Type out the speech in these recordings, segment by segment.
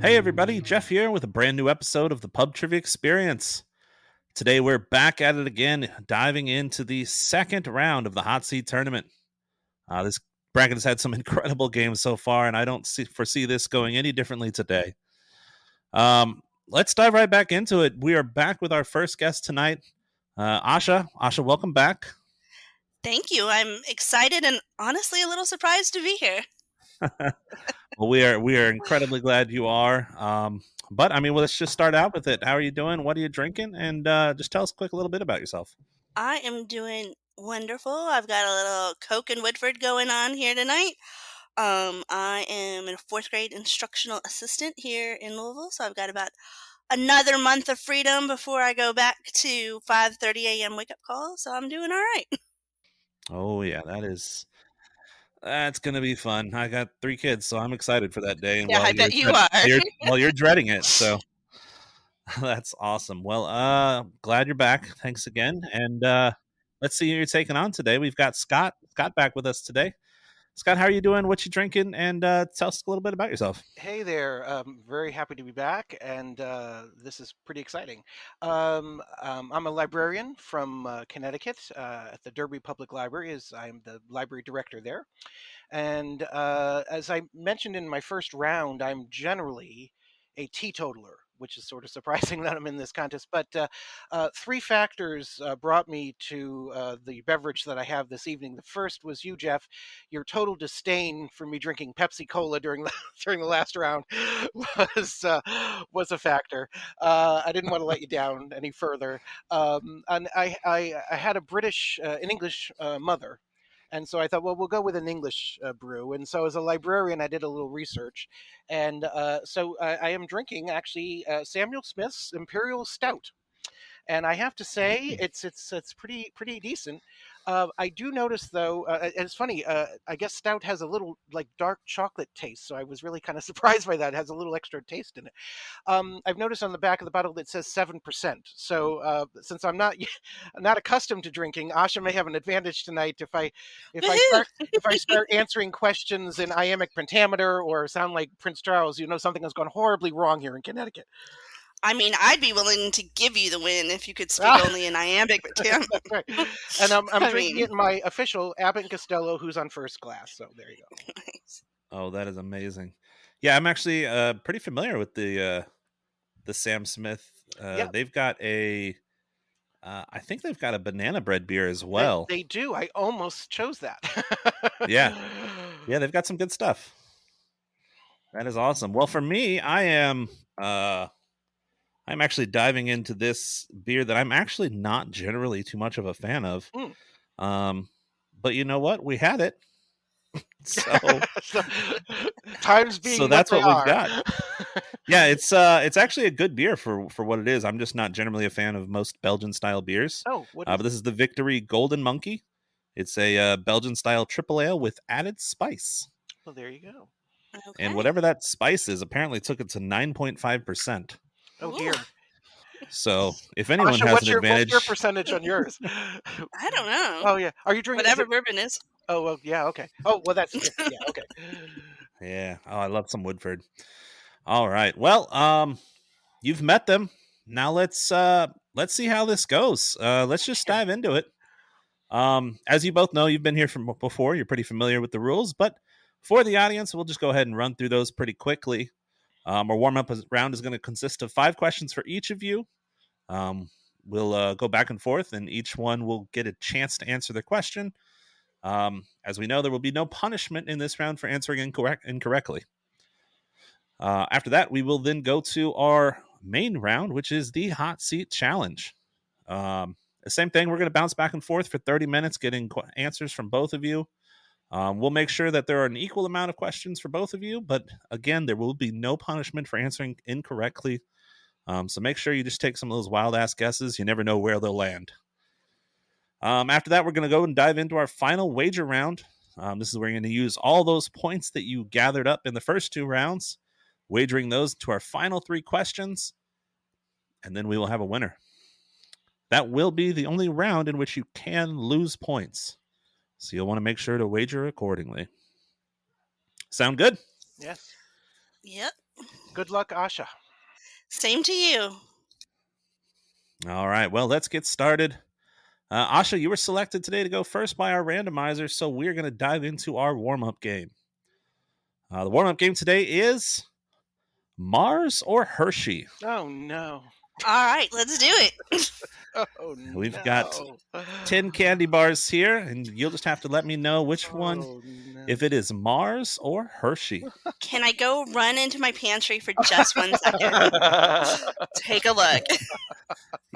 Hey everybody, Jeff here with a brand new episode of the PubTriviaExperience. Today we're back at it again, diving into the second round of the Hot Seat Tournament. This bracket has had some incredible games so far, and I don't foresee this going any differently today. Let's dive right back into it. We are back with our first guest tonight, Asha. Asha, welcome back. Thank you. I'm excited and honestly a little surprised to be here. Well, we are incredibly glad you are. But I mean, let's just start out with it. How are you doing? What are you drinking? And just tell us a little bit about yourself. I am doing wonderful. I've got a little Coke and Woodford going on here tonight. I am a fourth grade instructional assistant here in Louisville, so I've got about another month of freedom before I go back to 5:30 a.m. wake up call. So I'm doing all right. Oh yeah, that's gonna be fun. I got 3 kids, so I'm excited for that day. And Yeah, while I you're bet you are. while you're dreading it, so that's awesome. Well, glad you're back. Thanks again, and let's see who you're taking on today. We've got Scott. Scott back with us today. Scott, how are you doing? What you drinking? And tell us a little bit about yourself. Hey there. Very happy to be back, and this is pretty exciting. I'm a librarian from Connecticut at the Derby Public Library, as I'm the library director there. And as I mentioned in my first round, I'm generally a teetotaler, which is sort of surprising that I'm in this contest. But three factors brought me to the beverage that I have this evening. The first was you, Jeff. Your total disdain for me drinking Pepsi Cola during the during the last round was a factor. I didn't want to let you down any further. And I had a British, an English mother, and so I thought, well, we'll go with an English brew. And so, as a librarian, I did a little research, and so I am drinking actually Samuel Smith's Imperial Stout. And I have to say, it's pretty decent. I do notice though, and it's funny. I guess stout has a little like dark chocolate taste, so I was really kind of surprised by that. It has a little extra taste in it. I've noticed on the back of the bottle that says 7%. So since I'm not not accustomed to drinking, Asha may have an advantage tonight if I Woohoo! start if I start answering questions in iambic pentameter or sound like Prince Charles. You know something has gone horribly wrong here in Connecticut. I mean, I'd be willing to give you the win if you could speak Ah, only in iambic, but damn. that's right. And I'm I drinking mean, it in my official Abbott and Costello, who's on first class. So there you go. nice. Oh, that is amazing. Yeah, I'm actually pretty familiar with the Sam Smith. Yeah, They've got a I think they've got a banana bread beer as they, well. they do. I almost chose that. Yeah. Yeah, they've got some good stuff. That is awesome. Well, for me, I'm actually diving into this beer that I'm actually not generally too much of a fan of. Mm. Um, but you know what? We had it. So So, times so being what that's they what we've are. got. Yeah, it's actually a good beer for what it is. I'm just not generally a fan of most Belgian style beers. Oh, what But is it? this is the Victory Golden Monkey. It's a Belgian style triple ale with added spice. Well, there you go. And Okay. whatever that spice is apparently took it to 9.5%. Oh Ooh, dear. So if anyone Asha, has an what's your advantage, percentage on yours? I don't know. Oh yeah. Are you drinking? Is Whatever it? bourbon is. Oh well, yeah. Okay. Oh well, that's different. Yeah. Okay. yeah. Oh, I love some Woodford. All right. Well, you've met them. Now let's see how this goes. Let's just Okay. dive into it. As you both know, you've been here from before. You're pretty familiar with the rules, but for the audience, we'll just go ahead and run through those pretty quickly. Our warm up round is going to consist of 5 questions for each of you. Um, we'll go back and forth, and each one will get a chance to answer the question. As we know, there will be no punishment in this round for answering incorrectly. After that, we will then go to our main round, which is the hot seat challenge. The same thing. We're going to bounce back and forth for 30 minutes, getting answers from both of you. We'll make sure that there are an equal amount of questions for both of you, but again, there will be no punishment for answering incorrectly. So make sure you just take some of those wild ass guesses. You never know where they'll land. After that, we're going to go and dive into our final wager round. This is where you're going to use all those points that you gathered up in the first 2 rounds, wagering those to our final 3 questions, and then we will have a winner. That will be the only round in which you can lose points. So you'll want to make sure to wager accordingly. Sound good? Yes. Yep. Good luck, Asha. Same to you. All right, well, let's get started. Asha, you were selected today to go first by our randomizer, so we're going to dive into our warm-up game. The warm-up game today is Mars or Hershey. Oh, no. All right, let's do it. Oh, no. We've got 10 candy bars here, and you'll just have to let me know which one, no. if it is Mars or Hershey. Can I go run into my pantry for just 1 second? Take a look.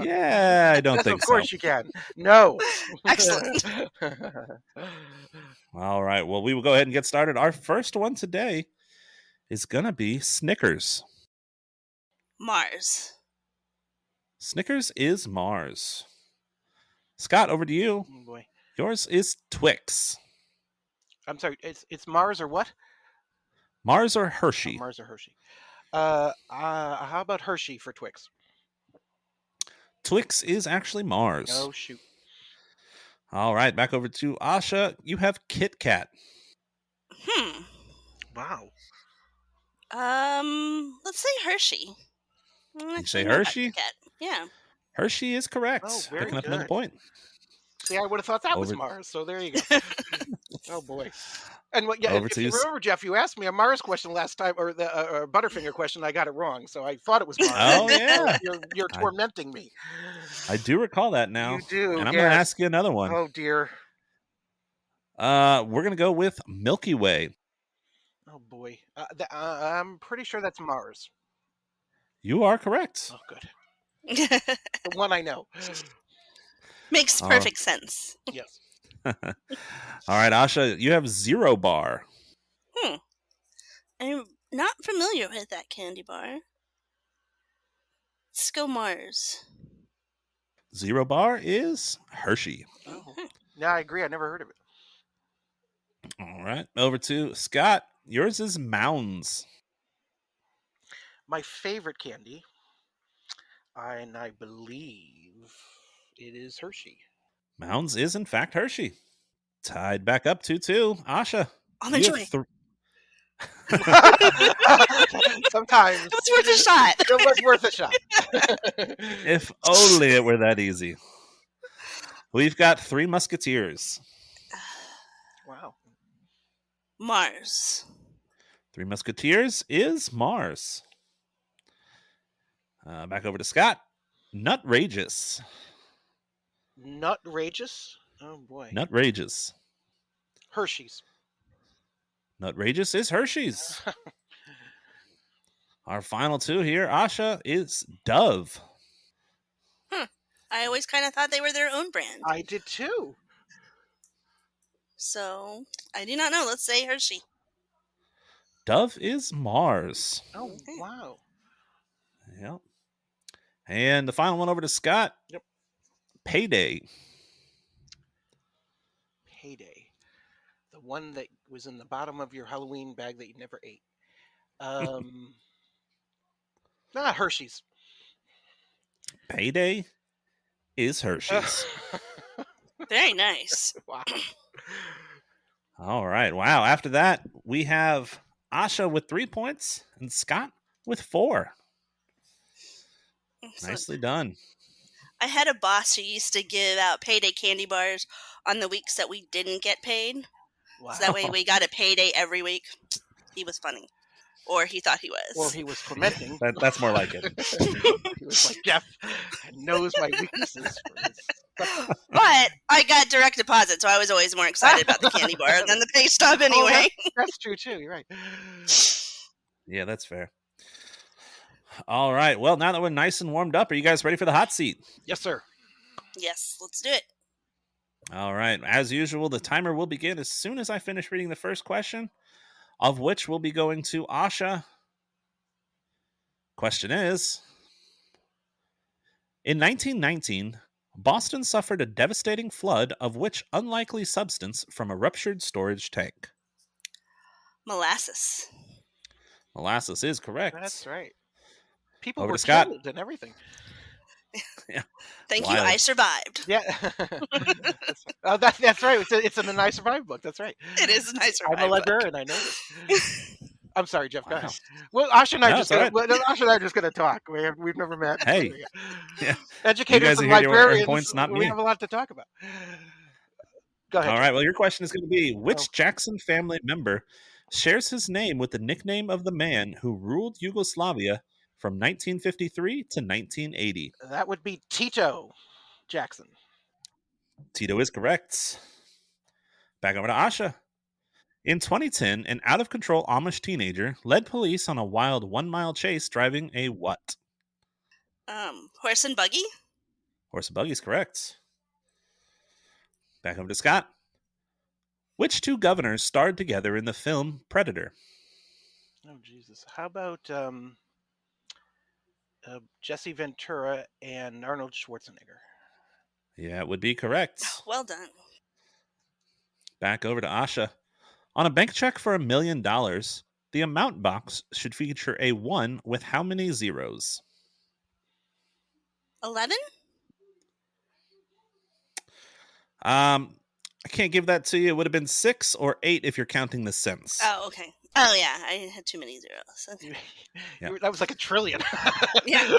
Yeah, I don't Yes, think of course so. you can. No. Excellent. All right, well, we will go ahead and get started. Our first one today is going to be Snickers. Mars. Snickers is Mars. Scott, over to you. Oh, boy. Yours is Twix. I'm sorry. It's Mars or what? Mars or Oh, Hershey? Mars or Hershey. How about Hershey for Twix? Twix is actually Mars. Oh, shoot. All right, back over to Asha. You have Kit Kat. Wow. Let's say Hershey. You say Hershey? Yeah. Hershey is correct. Oh, very Picking up another good. point. See, I would have thought that was Over- Mars. So there you go. Oh boy. And what? Yeah, Over if to you you. remember, Jeff, you asked me a Mars question last time, or the Butterfinger question. I got it wrong, so I thought it was Mars. Oh, So yeah. you're tormenting me. I do recall that now. You do, And I'm going to yes. ask you another one. Oh dear. We're going to go with Milky Way. Oh boy. I'm pretty sure that's Mars. You are correct. Oh, good. The one I know. Makes All perfect sense. Yes. All right, Asha, you have Zero Bar. I'm not familiar with that candy bar. Let's go Mars. Zero Bar is Hershey. Oh. Yeah, I agree. I never heard of it. All right, over to Scott. Yours is Mounds. My favorite candy, and I believe it is Hershey. Mounds is, in fact, Hershey. Tied back up 2-2. Asha. Almond you Joy. have Sometimes It was worth a shot. it was worth a shot. If only it were that easy. We've got Three Musketeers. Wow. Mars. Three Musketeers is Mars. Back over to Scott. Nutrageous. Nutrageous? Oh boy. Nutrageous. Hershey's. Nutrageous is Hershey's. Our final two here, Asha, is Dove. I always kind of thought they were their own brand. I did too. So, I do not know. Let's say Hershey. Dove is Mars. Oh, Okay. wow. Yep. And the final one over to Scott. Yep. Payday. Payday. The one that was in the bottom of your Halloween bag that you never ate. Hershey's. Payday is Hershey's. Very nice. Wow. All right. Wow. After that, we have Asha with 3 points and Scott with 4. So Nicely done. I had a boss who used to give out payday candy bars on the weeks that we didn't get paid. Wow. So that way we got a payday every week. He was funny. Or he thought he was. Or he was tormenting. That's more like it. He was like, Jeff knows my weaknesses. But I got direct deposit, so I was always more excited about the candy bar than the pay stub anyway. That's true too. You're right. Yeah, that's fair. All right. Well, now that we're nice and warmed up, are you guys ready for the hot seat? Yes, sir. Yes, let's do it. All right. As usual, the timer will begin as soon as I finish reading the first question, of which will be going to Asha. Question is, in 1919, Boston suffered a devastating flood of which unlikely substance from a ruptured storage tank? Molasses. Molasses is correct. That's right. People Over were to Scott. killed and everything. Thank you, Wiley. I survived. Yeah. That's right. It's in the I Survived book. That's right. It is a nice I'm a survival book. librarian. I know this. I'm sorry, Jeff. Go Wow. ahead. Well, Asha and I are No, just it's all gonna. right. Well, Asha and I are just gonna talk. We've never met. So, Hey, yeah. yeah, you Educators guys are and here to earn librarians, points, not we me. have a lot to talk about. Go ahead, All Jeff. right. Well, your question is going to be: Oh, which Jackson family member shares his name with the nickname of the man who ruled Yugoslavia from 1953 to 1980? that would be Tito Jackson. Tito is correct. Back over to Asha. In 2010, an out of control Amish teenager led police on a wild 1 mile chase driving a what? Horse and buggy. Horse and buggy is correct. Back over to Scott. Which two governors starred together in the film Predator? Oh Jesus. How about Jesse Ventura and Arnold Schwarzenegger? Yeah, it would be correct. Well done. Back over to Asha. On a bank check for $1 million, the amount box should feature a 1 with how many zeros? 11. I can't give that to you. It would have been 6 or 8 if you're counting the cents. Oh, okay. Oh yeah, I had too many zeros. Okay. Yeah. That was like a trillion. Yeah.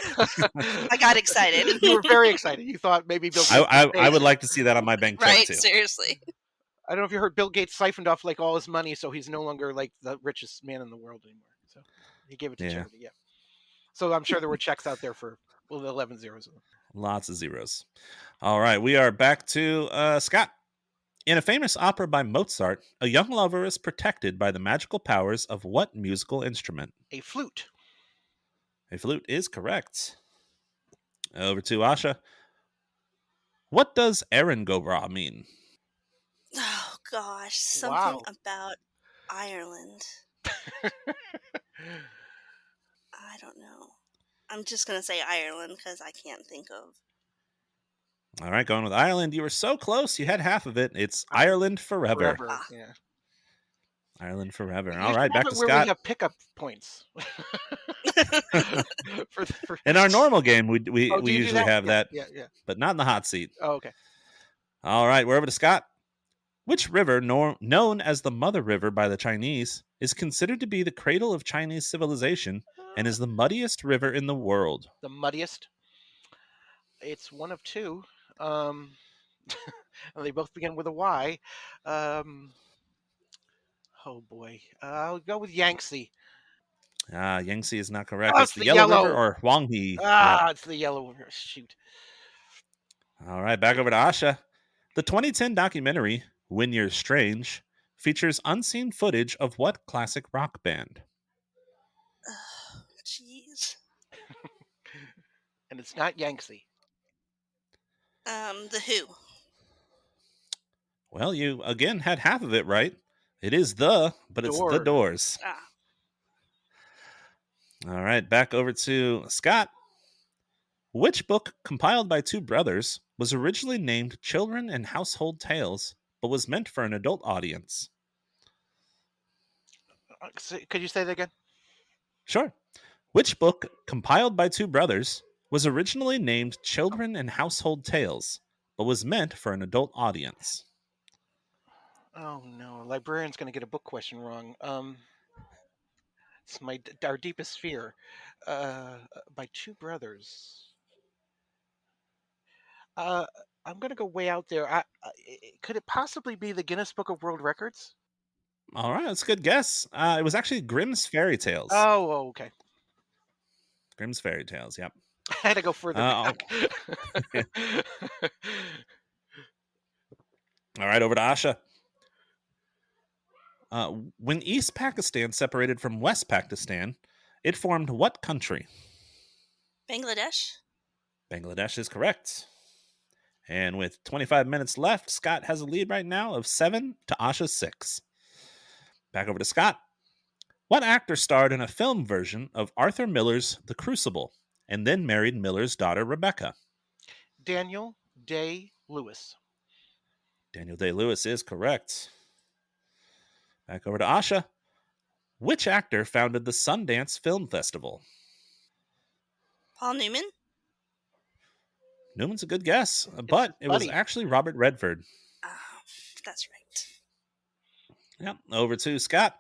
I got excited. You were very excited. You thought maybe Bill Gates I was paid. would like to see that on my bank check Right, too. seriously. I don't know if you heard Bill Gates siphoned off like all his money, so he's no longer like the richest man in the world anymore. So he gave it to Yeah. charity. Yeah. So I'm sure there were checks out there for 11 zeros. Lots of zeros. All right, we are back to Scott. In a famous opera by Mozart, a young lover is protected by the magical powers of what musical instrument? A flute. A flute is correct. Over to Asha. What does Erin go raw mean? Oh gosh, something Wow. about Ireland. I don't know. I'm just gonna say Ireland because I can't think of. All right, going with Ireland. You were so close. You had half of it. It's Ireland forever. Forever. Yeah. Ireland forever. You All should right, have back it to where Scott. we have pickup points. for... In our normal game, we Oh, do you do usually that? have Yeah, that, yeah. but not in the hot seat. Oh, okay. All right, we're over to Scott. Which river, known as the Mother River by the Chinese, is considered to be the cradle of Chinese civilization and is the muddiest river in the world? The muddiest. It's one of two. And they both begin with a Y. Oh boy. I'll go with Yangtze. Yangtze is not correct. Oh, It's it's the the Yellow River yellow. or Huanghe. Yep. It's the yellow. Shoot. All right, back over to Asha. The 2010 documentary, When You're Strange, features unseen footage of what classic rock band? Oh, jeez. And it's not Yangtze. The Who. Well, you again had half of it right. It is but it's the Doors. Ah. All right, back over to Scott. Which book, compiled by two brothers, was originally named Children and Household Tales, but was meant for an adult audience? Could you say that again? Sure. Which book, compiled by two brothers, was originally named Children and Household Tales, but was meant for an adult audience? Oh no, librarian's going to get a book question wrong. It's our deepest fear. By two brothers. Uh, I'm going to go way out there. Could it possibly be the Guinness Book of World Records? All right, that's a good guess. It was actually Grimm's Fairy Tales. Oh, okay. Grimm's Fairy Tales, yep. I had to go further back. All right, over to Asha. When East Pakistan separated from West Pakistan, it formed what country? Bangladesh. Bangladesh is correct. And with 25 minutes left, Scott has a lead right now of 7 to Asha's 6. Back over to Scott. What actor starred in a film version of Arthur Miller's The Crucible and then married Miller's daughter, Rebecca? Daniel Day-Lewis. Daniel Day-Lewis is correct. Back over to Asha. Which actor founded the Sundance Film Festival? Paul Newman. Newman's a good guess, but it was actually Robert Redford. That's right. Yep. Over to Scott.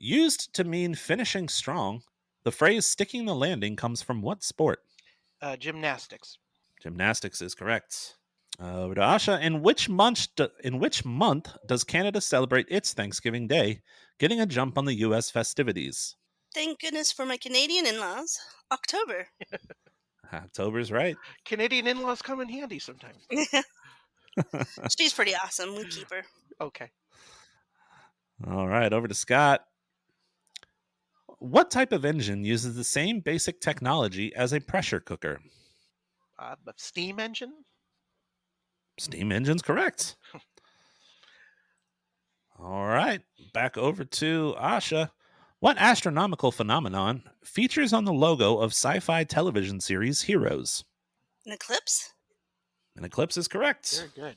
Used to mean finishing strong, the phrase sticking the landing comes from what sport? Gymnastics. Gymnastics is correct. Over to Asha. In which month does Canada celebrate its Thanksgiving Day, getting a jump on the U.S. festivities? Thank goodness for my Canadian in-laws. October. October's right. Canadian in-laws come in handy sometimes. She's pretty awesome. We keep her. Okay. All right, over to Scott. What type of engine uses the same basic technology as a pressure cooker? A steam engine? Steam engine's correct. All right, back over to Asha. What astronomical phenomenon features on the logo of sci-fi television series Heroes? An eclipse? An eclipse is correct. Very good.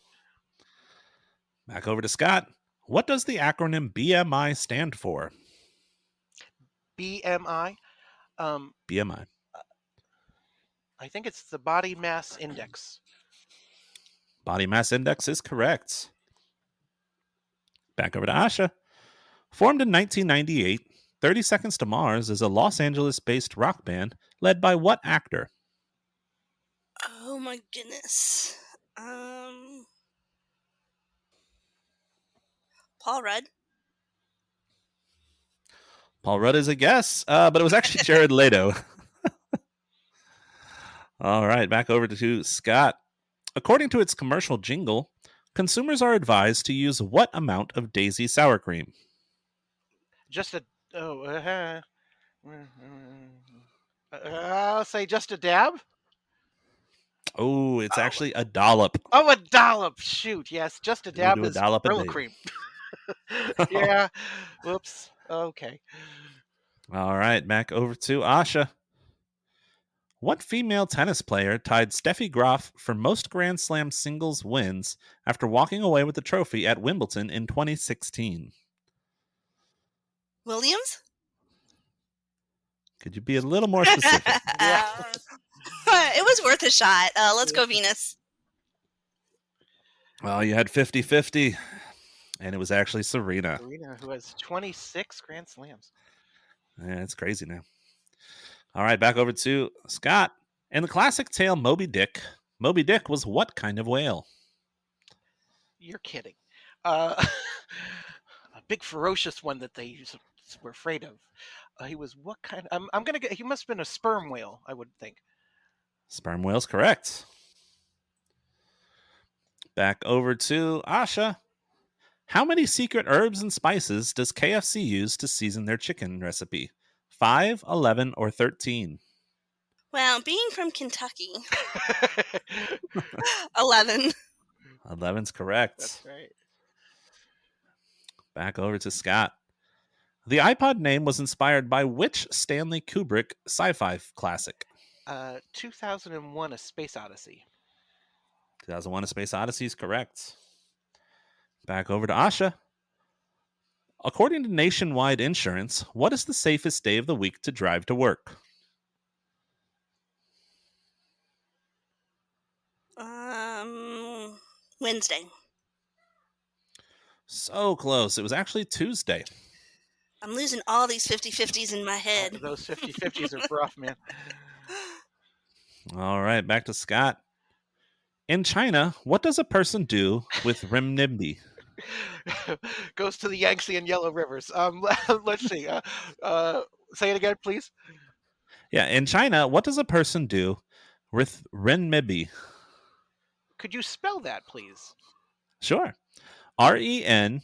Back over to Scott. What does the acronym BMI stand for? BMI? BMI. I think it's the body mass index. Body mass index is correct. Back over to Asha. Formed in 1998, 30 Seconds to Mars is a Los Angeles-based rock band led by what actor? Oh my goodness. Paul Rudd. Paul Rudd is a guess, but it was actually Jared Leto. All right, back over to Scott. According to its commercial jingle, consumers are advised to use what amount of Daisy sour cream? Just a I'll say just a dab. Oh, it's actually a dollop. Oh, a dollop. Shoot, yes, just a We dab do a is dollop a Gorilla day. cream. Yeah. Whoops. Okay. All right, back over to Asha. What female tennis player tied Steffi Graf for most Grand Slam singles wins after walking away with the trophy at Wimbledon in 2016? Williams? Could you be a little more specific? Yeah. It was worth a shot. Let's go Venus. Well, you had 50-50, and it was actually Serena. Serena, who has 26 Grand Slams. Yeah, it's crazy now. All right, back over to Scott. In the classic tale Moby Dick was what kind of whale? You're kidding. A big ferocious one that they were afraid of. He was what kind? I'm gonna get. He must have been a sperm whale, I would think. Sperm whale's correct. Back over to Asha. How many secret herbs and spices does KFC use to season their chicken recipe? 5, 11, or 13? Well, being from Kentucky, 11. 11's correct. That's right. Back over to Scott. The iPod name was inspired by which Stanley Kubrick sci-fi classic? 2001: A Space Odyssey. 2001: A Space Odyssey is correct. Back over to Asha. According to Nationwide Insurance, what is the safest day of the week to drive to work? Wednesday. So close. It was actually Tuesday. I'm losing all these 50-50s in my head. Those 50-50s are rough, man. All right, back to Scott. In China, what does a person do with renminbi? Goes to the Yangtze and Yellow Rivers. Let's see. Say it again, please. Yeah, in China, what does a person do with renminbi? Could you spell that, please? Sure. RENMINBI.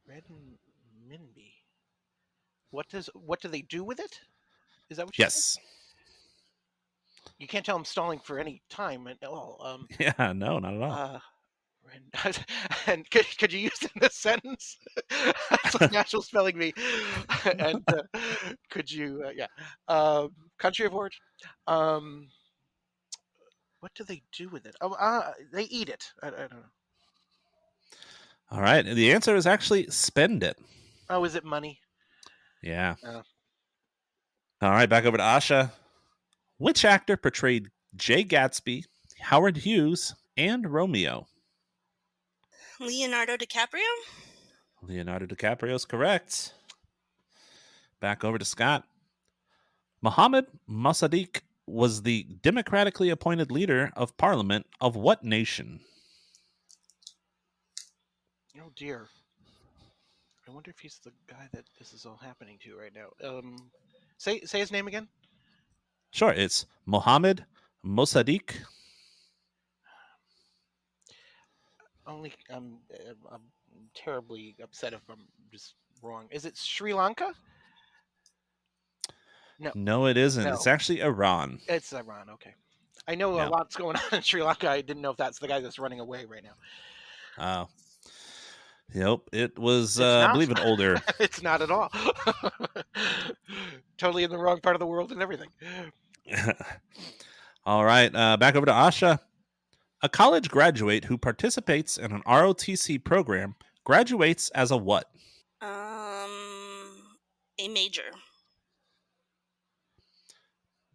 Renminbi. What do they do with it? Is that what you said? Yes. You can't tell I'm stalling for any time at all. Yeah, no, not at all. And could you use it in a sentence? That's like natural spelling bee. And could you, country of origin? What do they do with it? They eat it. I don't know. All right. The answer is actually spend it. Oh, is it money? Yeah. Oh. All right. Back over to Asha. Which actor portrayed Jay Gatsby, Howard Hughes, and Romeo? Leonardo DiCaprio. Leonardo DiCaprio is correct. Back over to Scott. Mohammed Mossadegh was the democratically appointed leader of parliament of what nation? Oh dear. I wonder if he's the guy that this is all happening to right now. Say his name again. Sure, it's Mohammed Mossadegh. Only I'm terribly upset if I'm just wrong. Is it Sri Lanka? No, No, it isn't. no, It's actually Iran. it's Iran. Okay, I know a Yeah. lot's going on in Sri Lanka. I didn't know if that's the guy that's running away right now. Yep. It was, It's I not. believe, an older. It's not at all. Totally in the wrong part of the world and everything. All right. Back over to Asha. A college graduate who participates in an ROTC program graduates as a what? A major.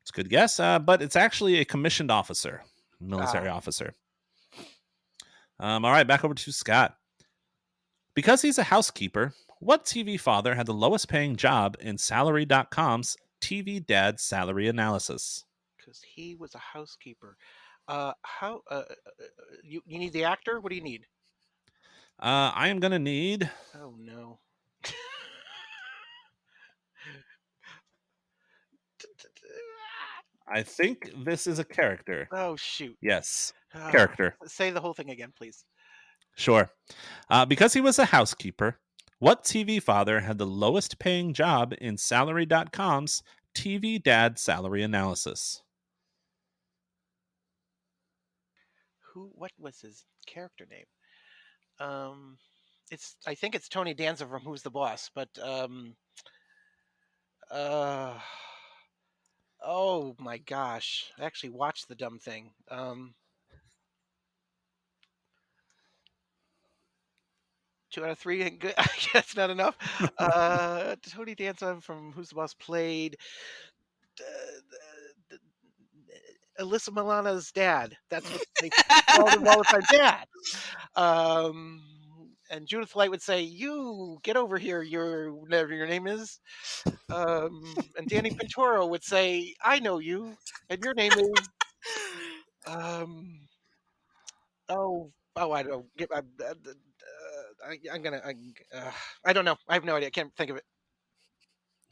It's a good guess, but it's actually a commissioned officer, military Ah, officer. All right, back over to Scott. Because he's a housekeeper, what TV father had the lowest paying job in Salary.com's TV Dad Salary Analysis? because he was a housekeeper. How? You need the actor? What do you need? I am going to need. Oh no. I think this is a character. Oh shoot. Yes, Ah, character. say the whole thing again, please. Sure. Because he was a housekeeper, what TV father had the lowest paying job in Salary.com's TV Dad Salary Analysis? Who? What was his character name? Um, it's. I think it's Tony Danza from Who's the Boss, but uh, oh my gosh, I actually watched the dumb thing. Two out of three ain't good. I guess not enough. Tony Danza from Who's the Boss played uh, Alyssa Milano's dad. That's what they called him all the time, Dad. Um, and Judith Light would say, "You get over here, your whatever your name is." And Danny Pintoro would say, "I know you, and your name is." Um, I don't get. I'm gonna. I don't know. I have no idea. I can't think of it.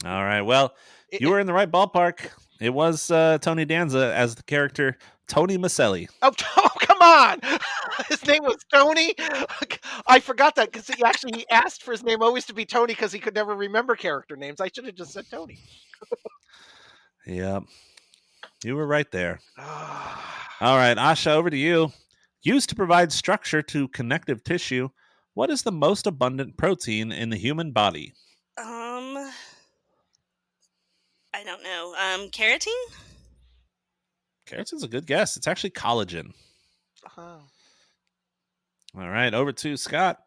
All right. Well, you It were in the right ballpark. It was Tony Danza as the character Tony Maselli. oh, come on! His name was Tony. I forgot that because he asked for his name always to be Tony because he could never remember character names. I should have just said Tony. Yep. You were right there. Ah, All right, Asha, over to you. Used to provide structure to connective tissue, what is the most abundant protein in the human body? I don't know. Carotene. Keratin's a good guess. It's actually collagen. oh. All right, over to Scott.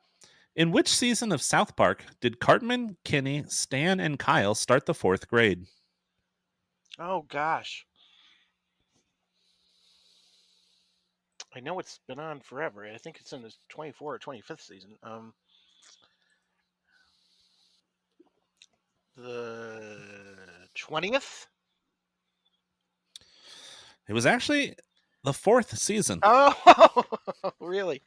In which season of South Park did Cartman, Kenny, Stan, and Kyle start the fourth grade? Oh gosh, I know it's been on forever. I think it's in the 24th or 25th season. The 20th. It was actually the fourth season. Oh, really?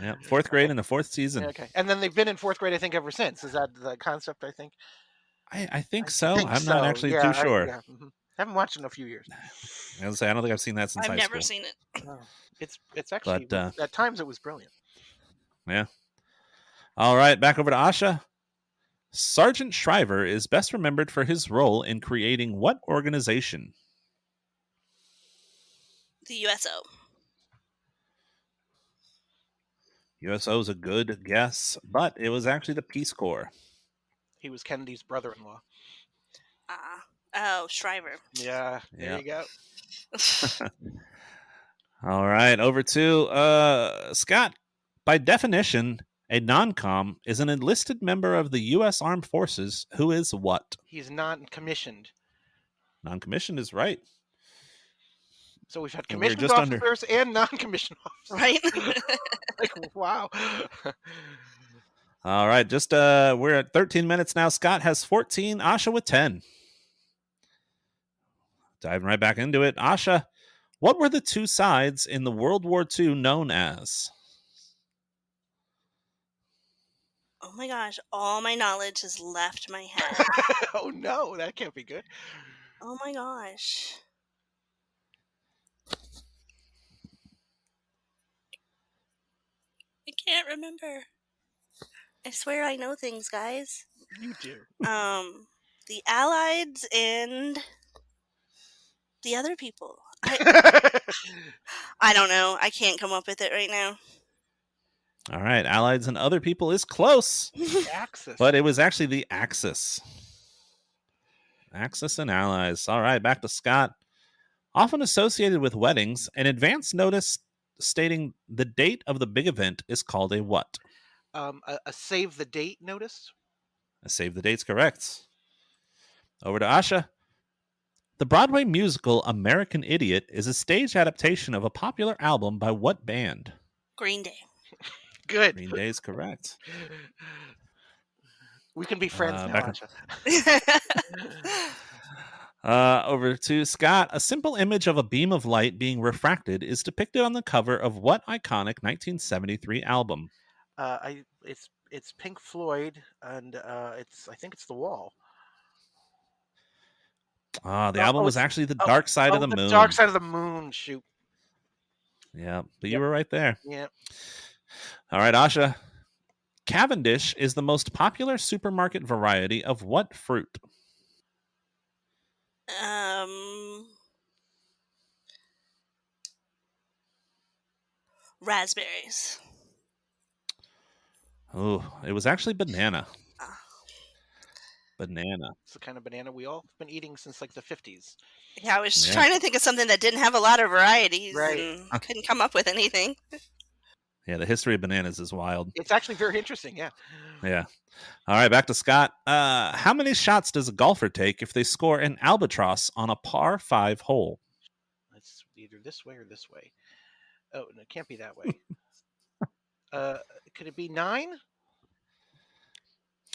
Yeah, fourth grade Okay. in the fourth season. Okay, and then they've been in fourth grade, I think, ever since. Is that the concept? I think. I think I so. think I'm not so. actually Yeah. too sure. Yeah. Haven't watched it in a few years. I was say I don't think I've seen that since I've high never school. seen it. Oh, it's actually But at times it was brilliant. yeah. All right, back over to Asha. Sergeant Shriver is best remembered for his role in creating what organization? The USO. USO is a good guess, but it was actually the Peace Corps. He was Kennedy's brother-in-law. Oh, Shriver. Yeah, there you go. All right, over to Scott. By definition, a non-com is an enlisted member of the U.S. Armed Forces who is what? He's non-commissioned. Non-commissioned is right. So we've had And we're commissioned just under. officers and non-commissioned officers. Right? Like, wow. All right, we're at 13 minutes now. Scott has 14. Asha with 10. Diving right back into it. Asha, what were the two sides in the World War II known as? Oh my gosh, all my knowledge has left my head. Oh no, that can't be good. Oh my gosh. I can't remember. I swear I know things, guys. You do. The Allies and the other people. I don't know. I can't come up with it right now. All right, Allies and other people is close, Axis. but it was actually the Axis. Axis and Allies. All right, back to Scott. Often associated with weddings, an advance notice stating the date of the big event is called a what? A save the date notice. A save the date's correct. Over to Asha. The Broadway musical American Idiot is a stage adaptation of a popular album by what band? Green Day. Good. Green Day is correct. We can be friends now, back Asha. Over to Scott. A simple image of a beam of light being refracted is depicted on the cover of what iconic 1973 album? It's Pink Floyd, and I think it's The Wall. The album was actually The Dark Side of the Moon. Dark Side of the Moon. Shoot. Yeah, but you were right there. Yeah. All right, Asha. Cavendish is the most popular supermarket variety of what fruit? Raspberries. Oh, it was actually banana. Ah. Banana. It's the kind of banana we all been eating since like the 50s. Yeah, I was trying to think of something that didn't have a lot of varieties and couldn't come up with anything. Yeah, the history of bananas is wild. It's actually very interesting, yeah. Yeah. All right, back to Scott. How many shots does a golfer take if they score an albatross on a par 5 hole? It's either this way or this way. Oh, no, it can't be that way. Could it be 9?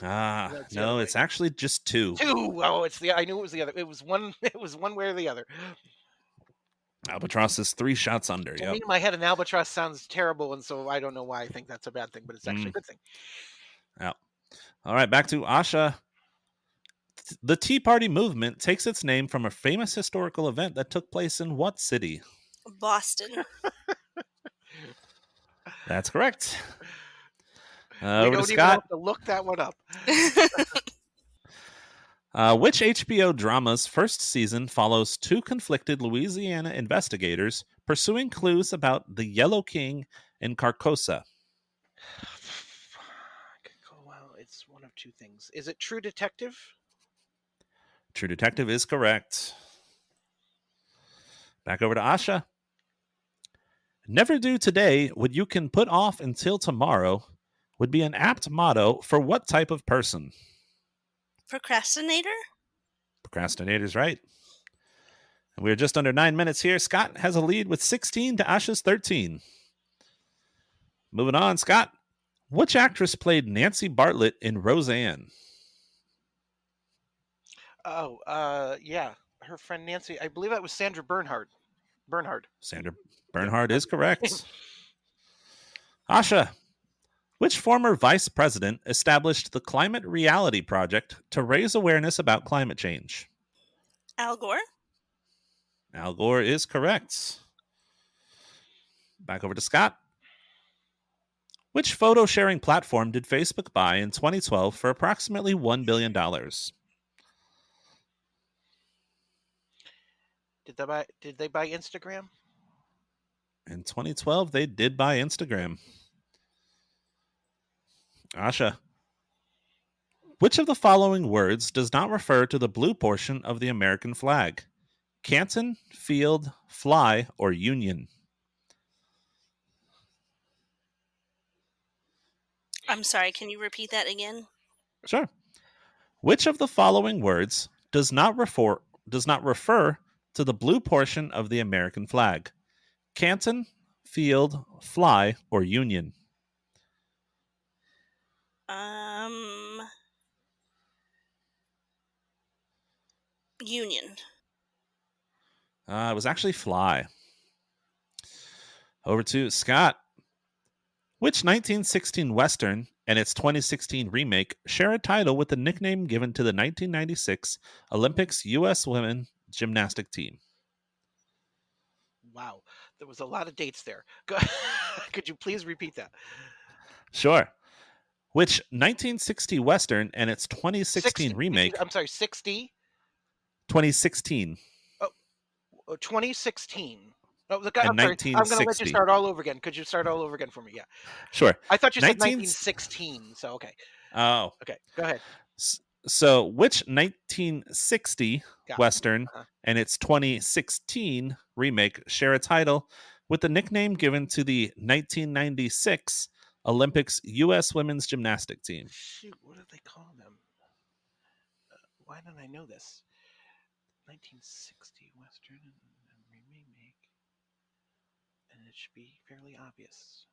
No, it's actually just 2. 2. Oh, I knew it was the other. It was one. It was one way or the other. Albatross is 3 shots under. To me, in my head, an albatross sounds terrible, and so I don't know why I think that's a bad thing, but it's actually a good thing. Yeah. All right, back to Asha. The Tea Party movement takes its name from a famous historical event that took place in what city? Boston. That's correct. We Over don't to even have Scott. to look that one up. Which HBO drama's first season follows 2 conflicted Louisiana investigators pursuing clues about the Yellow King in Carcosa? Well, it's one of 2 things. Is it True Detective? True Detective is correct. Back over to Asha. Never do today what you can put off until tomorrow would be an apt motto for what type of person? Procrastinator? Procrastinator's right. And we're just under 9 minutes here. Scott has a lead with 16 to Asha's 13. Moving on, Scott. Which actress played Nancy Bartlett in Roseanne? Oh, yeah. Her friend Nancy. I believe that was Sandra Bernhard. Sandra Bernhard is correct. Asha, which former vice president established the Climate Reality Project to raise awareness about climate change? Al Gore? Al Gore is correct. Back over to Scott. Which photo sharing platform did Facebook buy in 2012 for approximately $1 billion? Did they buy Instagram? In 2012, they did buy Instagram. Asha, which of the following words does not refer to the blue portion of the American flag? Canton, field, fly, or union? I'm sorry, can you repeat that again? Sure. Which of the following words does not refer to the blue portion of the American flag? Canton, Field, Fly, or Union? Union. It was actually Fly. Over to Scott. Which 1916 Western and its 2016 remake share a title with the nickname given to the 1996 Olympics U.S. women gymnastic team? Wow, there was a lot of dates there. Could you please repeat that? Sure. Which 1960 Western and its 2016 remake? I'm sorry, 60? 2016. 2016. Oh, look, And I'm sorry. I'm going to let you 1960. start all over again. Could you start all over again for me? Yeah. Sure. I thought you said 1916. So, okay. Oh. Okay, go ahead. So, which 1960 Western Uh-huh. and its 2016 remake share a title with the nickname given to the 1996 Olympics U.S. women's gymnastic team? Shoot, what do they call them? Why don't I know this? 1960 Western and remake, and it should be fairly obvious.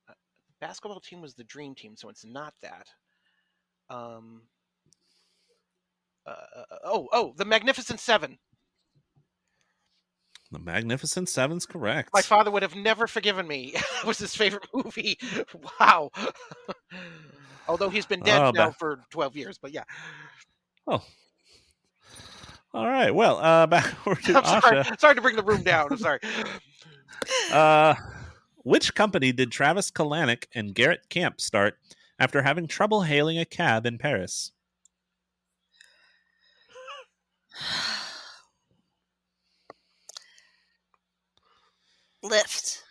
The basketball team was the Dream Team, so it's not that. The Magnificent Seven. The Magnificent Seven's correct. My father would have never forgiven me. It was his favorite movie. Wow. Although he's been dead now for 12 years, but yeah. Oh. All right. Well, back over to I'm Asha. Sorry to bring the room down. I'm sorry. Which company did Travis Kalanick and Garrett Camp start after having trouble hailing a cab in Paris? Lyft.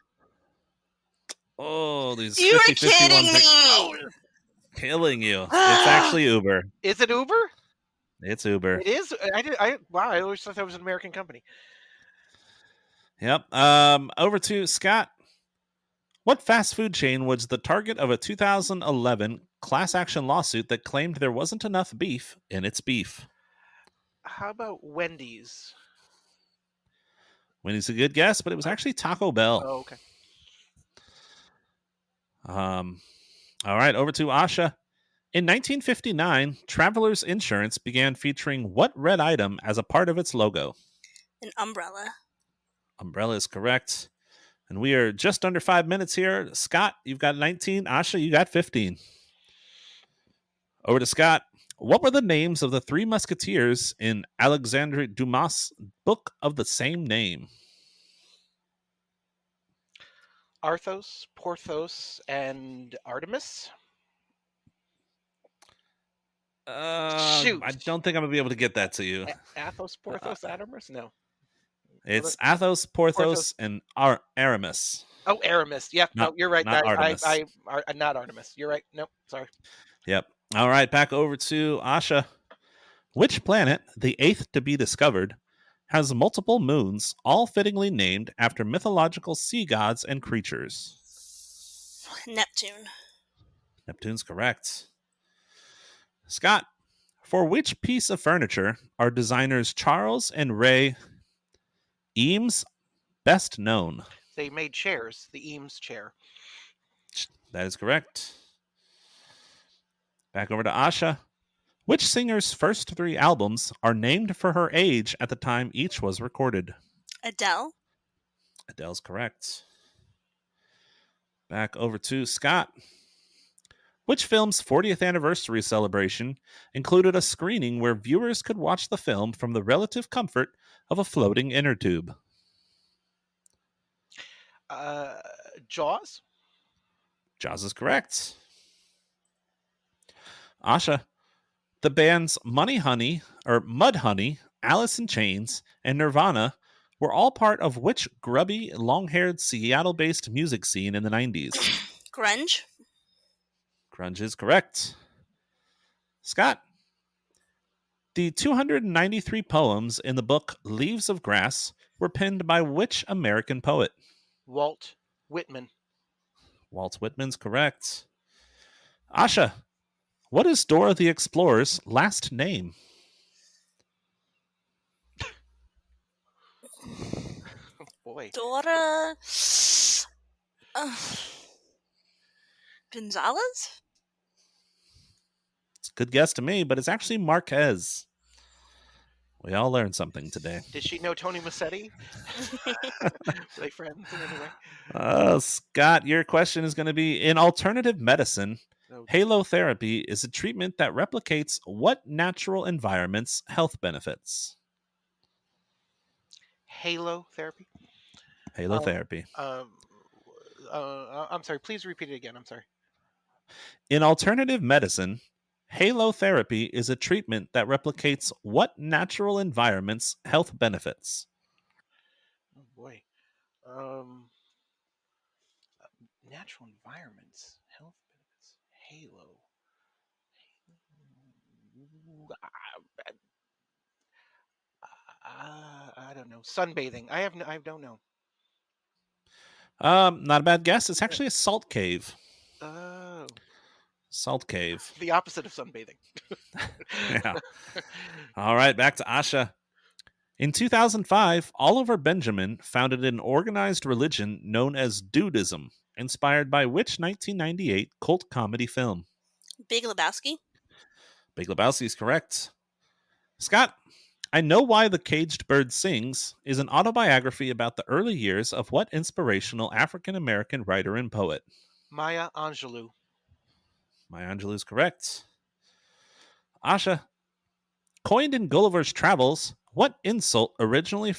Oh, these You 50, were 50 kidding ones me! are killing you. It's actually Uber. Is it Uber? It's Uber. It is. Wow. I always thought that was an American company. Yep. Over to Scott. What fast food chain was the target of a 2011 class action lawsuit that claimed there wasn't enough beef in its beef? How about Wendy's? Wendy's a good guess, but it was actually Taco Bell. Oh, okay. All right, over to Asha. In 1959, Travelers Insurance began featuring what red item as a part of its logo? An umbrella. Umbrella is correct. And we are just under 5 minutes here. Scott, you've got 19. Asha, you got 15. Over to Scott. What were the names of the three musketeers in Alexandre Dumas' book of the same name? Arthos, Porthos, and Artemis. Shoot. I don't think I'm going to be able to get that to you. Athos, Porthos, Aramis? No. It's Athos, Porthos, and Aramis. Oh, Aramis. Yep. No, you're right. Not Artemis. Not Artemis. You're right. Nope. Sorry. Yep. All right. Back over to Asha. Which planet, the eighth to be discovered, has multiple moons, all fittingly named after mythological sea gods and creatures? Neptune. Neptune's correct. Scott, for which piece of furniture are designers Charles and Ray Eames best known? They made chairs. The Eames chair. That is correct. Back over to Asha. Which singer's first three albums are named for her age at the time each was recorded? Adele. Adele's correct. Back over to Scott. Which film's 40th anniversary celebration included a screening where viewers could watch the film from the relative comfort of a floating inner tube? Jaws? Jaws is correct. Asha, the bands Mud Honey, Alice in Chains, and Nirvana were all part of which grubby, long-haired, Seattle-based music scene in the 90s? Grunge. Grunge is correct. Scott, the 293 poems in the book Leaves of Grass were penned by which American poet? Walt Whitman. Walt Whitman's correct. Asha, what is Dora the Explorer's last name? boy. Dora uh, Gonzalez? It's a good guess to me, but it's actually Marquez. We all learned something today. Did she know Tony Massetti? Were they friends in any way? Scott, your question is going to be in alternative medicine. Oh, Halotherapy is a treatment that replicates what natural environment's health benefits? halo therapy. Um, Halotherapy. um, I'm sorry. Please repeat it again. I'm sorry. In alternative medicine, halotherapy is a treatment that replicates what natural environment's health benefits? Oh boy. Um, natural environments, health benefits, halo. I don't know. Sunbathing. I don't know. Not a bad guess. It's actually a salt cave. Oh, Salt cave. the opposite of sunbathing. Yeah. All right, back to Asha. In 2005, Oliver Benjamin founded an organized religion known as Dudism, inspired by which 1998 cult comedy film? Big Lebowski? Big Lebowski is correct. Scott, I Know Why the Caged Bird Sings is an autobiography about the early years of what inspirational African American writer and poet? Maya Angelou. Maya Angelou is correct. Asha, coined in Gulliver's Travels, what insult originally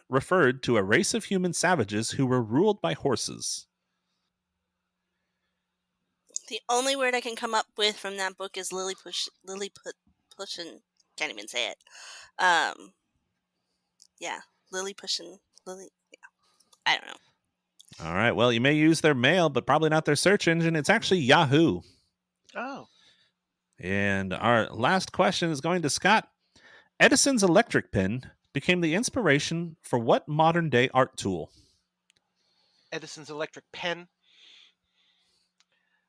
referred to a race of human savages who were ruled by horses? The only word I can come up with from that book is pushin'. Can't even say it. Um, yeah, Lily pushing Lily. Yeah, I don't know. All right, well, you may use their mail, but probably not their search engine. It's actually Yahoo. Oh, And our last question is going to Scott. Edison's electric pen became the inspiration for what modern day art tool? Edison's electric pen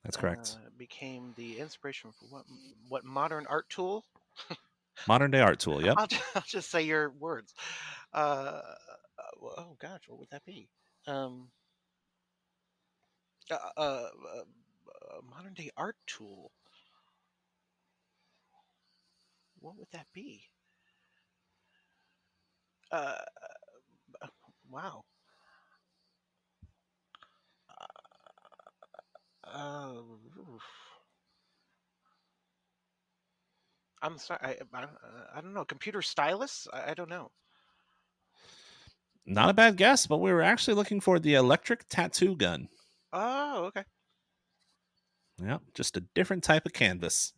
That's correct. became the inspiration for what modern art tool? Modern day art tool, yep. I'll just say your words. Oh gosh, what would that be? Um, uh, uh, uh, modern day art tool. What would that be? Uh, wow. Uh, I'm sorry. I don't know. Computer stylus? I don't know. Not a bad guess, but we were actually looking for the electric tattoo gun. Oh, okay. Yep, just a different type of canvas.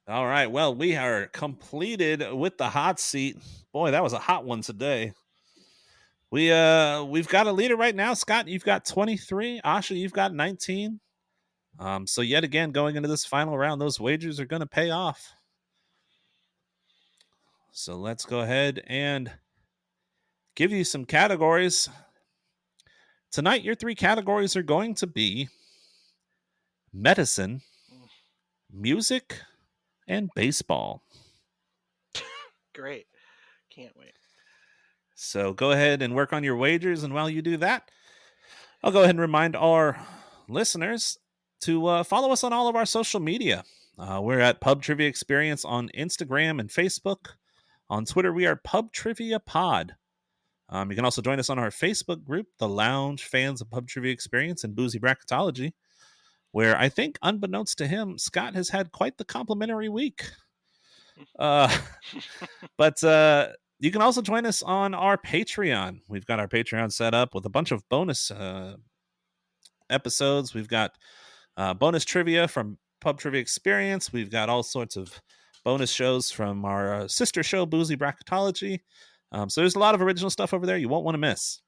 All right, well, we are completed with the hot seat. Boy, that was a hot one today. We've got a leader right now. Scott, you've got 23. Asha, you've got 19. So yet again, going into this final round, those wagers are going to pay off. So let's go ahead and give you some categories. Tonight, your three categories are going to be medicine, music, and baseball. Great. Can't wait. So go ahead and work on your wagers. And while you do that, I'll go ahead and remind our listeners to follow us on all of our social media. We're at PubTriviaExperience on Instagram and Facebook. On Twitter, we are PubTriviaPod. You can also join us on our Facebook group, The Lounge Fans of PubTriviaExperience and Boozy Bracketology, where I think, unbeknownst to him, Scott has had quite the complimentary week. But you can also join us on our Patreon. We've got our Patreon set up with a bunch of bonus episodes. We've got bonus trivia from Pub Trivia Experience. We've got all sorts of bonus shows from our sister show, Boozy Bracketology. So there's a lot of original stuff over there you won't want to miss.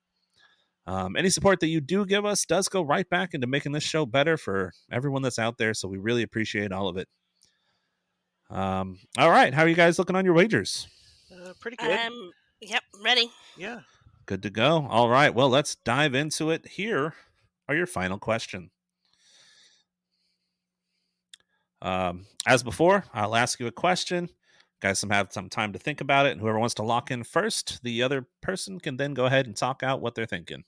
Any support that you do give us does go right back into making this show better for everyone that's out there. So we really appreciate all of it. All right. How are you guys looking on your wagers? Pretty good. Yep, ready. Yeah. Good to go. All right. Well, let's dive into it. Here are your final question. As before, I'll ask you a question. Guys, have some time to think about it, and whoever wants to lock in first, the other person can then go ahead and talk out what they're thinking.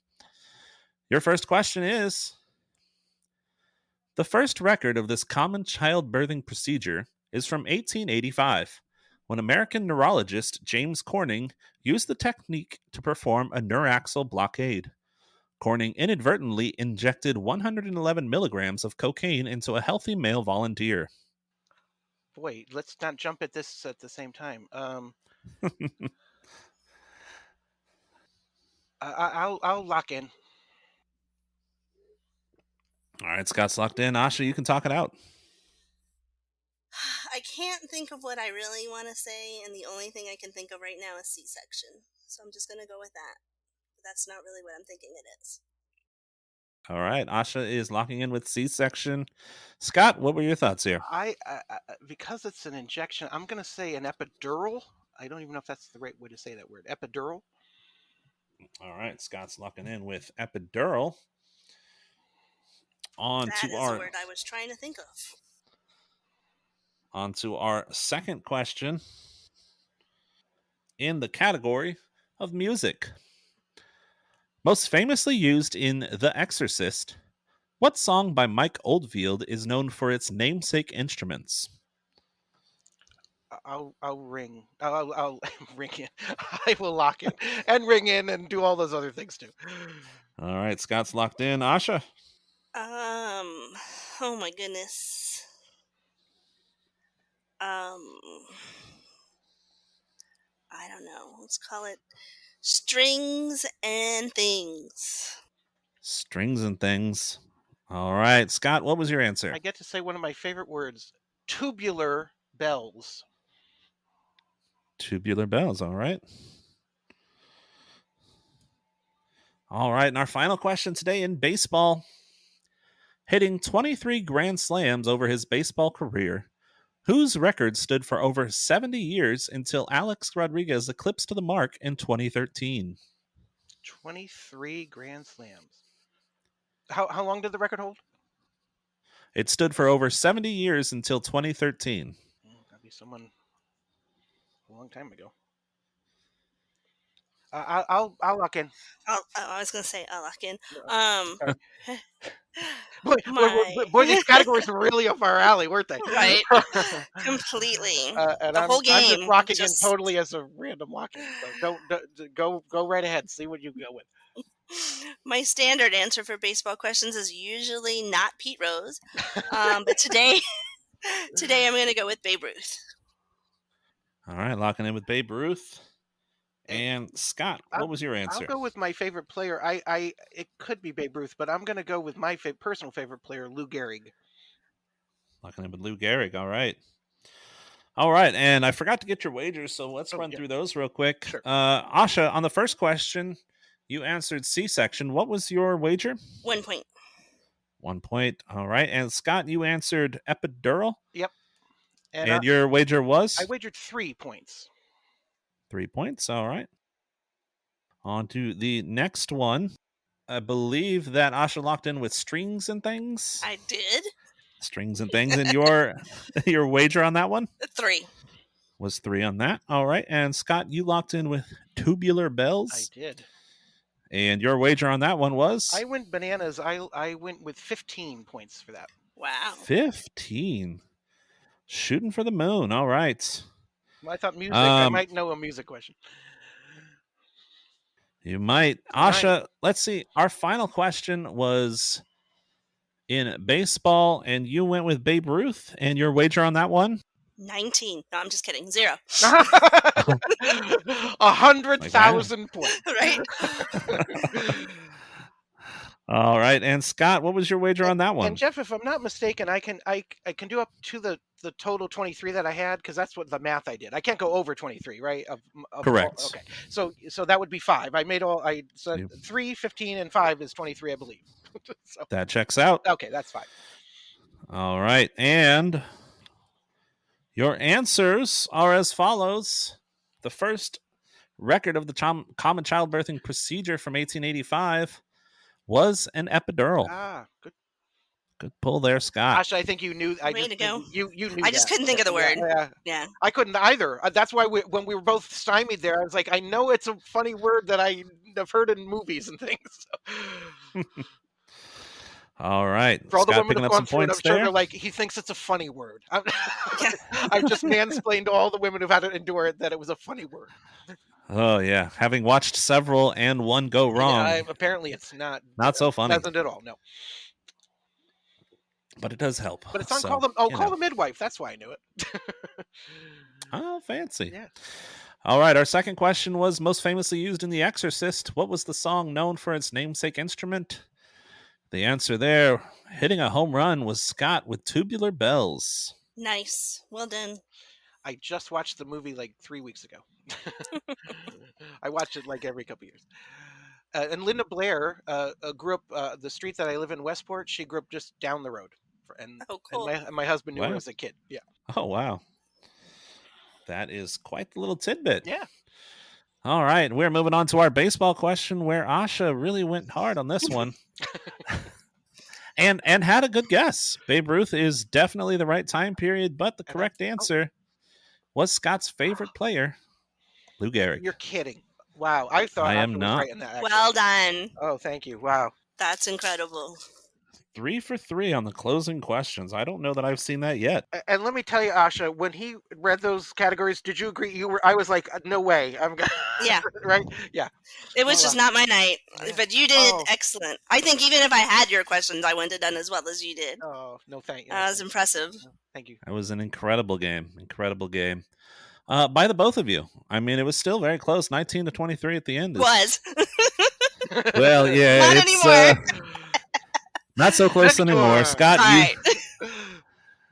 Your first question is: the first record of this common childbirthing procedure is from 1885, when American neurologist James Corning used the technique to perform a neuraxial blockade. Corning inadvertently injected 111 milligrams of cocaine into a healthy male volunteer. Boy, let's not jump at this at the same time. I'll lock in. All right, Scott's locked in. Asha, you can talk it out. I can't think of what I really want to say, and the only thing I can think of right now is C-section. So I'm just going to go with that. But that's not really what I'm thinking it is. All right, Asha is locking in with C-section. Scott, what were your thoughts here? I because it's an injection, I'm going to say an epidural. I don't even know if that's the right way to say that word. Epidural. All right, Scott's locking in with epidural. That is a word I was trying to think of. On to our second question in the category of music. Most famously used in The Exorcist, what song by Mike Oldfield is known for its namesake instruments? I'll ring. I'll ring in. I will lock in and ring in and do all those other things too. All right, Scott's locked in. Asha? Oh my goodness. I don't know. Let's call it Strings and Things. Strings and Things. All right, Scott, what was your answer? I get to say one of my favorite words: tubular bells. Tubular Bells. All right. All right, and our final question today in baseball. Hitting 23 grand slams over his baseball career, whose record stood for over 70 years until Alex Rodriguez eclipsed the mark in 2013. 23 grand slams. How long did the record hold? It stood for over 70 years until 2013. Gotta be someone a long time ago. I'll lock in. I was gonna say I'll lock in. Sorry. Boy, these categories were really up our alley, weren't they? Right. Completely. And The whole I'm just game. locking in totally as a random locking. So go right ahead. See what you go with. My standard answer for baseball questions is usually not Pete Rose, but today I'm going to go with Babe Ruth. All right, locking in with Babe Ruth. And Scott, what was your answer? I'll go with my favorite player. It could be Babe Ruth, but I'm going to go with my personal favorite player, Lou Gehrig. Locking in with Lou Gehrig. All right. All right, and I forgot to get your wagers, so let's run through those real quick. Sure. Asha, on the first question, you answered C-section. What was your wager? 1 point. 1 point. All right. And Scott, you answered epidural? Yep. And your wager was? I wagered 3 points. 3 points. All right. On to the next one. I believe that Asha locked in with strings and things. I did. Strings and things. And your wager on that one? 3. Was 3 on that. All right. And Scott, you locked in with tubular bells. I did. And your wager on that one was? I went bananas. I went with 15 points for that. Wow. 15. Shooting for the moon. All right. Well, I thought music. I might know a music question. You might. Asha, let's see. Our final question was in baseball, and you went with Babe Ruth, and your wager on that one? 19. No, I'm just kidding. 0. 100,000 points. Right? All right. And Scott, what was your wager on that one? And Jeff, if I'm not mistaken, I can do up to the total 23 that I had, because that's what the math I did. I can't go over 23, right? Correct. Okay. So that would be 5. I made 3, 15, and 5 is 23, I believe. So, that checks out. Okay, that's fine. All right. And your answers are as follows. The first record of the common childbirthing procedure from 1885 was an epidural. Ah, good. Good pull there, Scott. Asha, I think you knew. Way to go. You knew. I just couldn't think of the word. Yeah. I couldn't either. That's why when we were both stymied there, I was like, I know it's a funny word that I've heard in movies and things. All right. For all the Scott women picking who've up some gone through it, I'm points sure there. they're like, he thinks it's a funny word. I've just mansplained to all the women who've had to endure it that it was a funny word. Oh, yeah. Having watched several and one go wrong. Yeah, apparently it's not so funny. Doesn't at all, no. But it does help. But it's on so, Call the Midwife. That's why I knew it. Oh, fancy. Yeah. All right. Our second question was most famously used in The Exorcist. What was the song known for its namesake instrument? The answer there, hitting a home run, was Scott with Tubular Bells. Nice. Well done. I just watched the movie like 3 weeks ago. I watch it like every couple years. And Linda Blair grew up the street that I live in, Westport. She grew up just down the road, and cool. and my husband knew her as a kid. Yeah. Oh wow, that is quite the little tidbit. Yeah. All right, we're moving on to our baseball question, where Asha really went hard on this one, and had a good guess. Babe Ruth is definitely the right time period, but the correct answer was Scott's favorite player, Lou Gehrig. You're kidding. Wow, I thought I Asha am was not. right in that. Actually. Well done. Oh, thank you. Wow. That's incredible. 3 for 3 on the closing questions. I don't know that I've seen that yet. And let me tell you, Asha, when he read those categories, did you agree? I was like, no way. Yeah. Right? Yeah. It was just not my night. But you did excellent. I think even if I had your questions, I wouldn't have done as well as you did. Oh, no, thank you. That was impressive. Thank you. It was an incredible game. Incredible game. By the both of you. I mean, it was still very close. 19 to 23 at the end. Was. Well, yeah. Not anymore. Not so close anymore. Scott,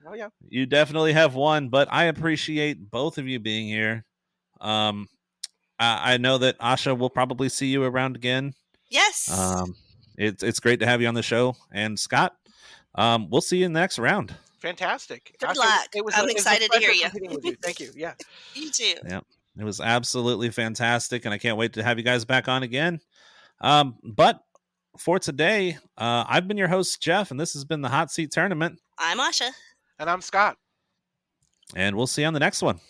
Oh, yeah. You definitely have won, but I appreciate both of you being here. I know that Asha will probably see you around again. Yes. It's great to have you on the show. And Scott, we'll see you in the next round. Fantastic. Good luck. I'm excited to hear you. With you. Thank you. Yeah. You too. Yeah. It was absolutely fantastic, and I can't wait to have you guys back on again. But for today, I've been your host, Jeff, and this has been the Hot Seat Tournament. I'm Asha. And I'm Scott. And we'll see you on the next one.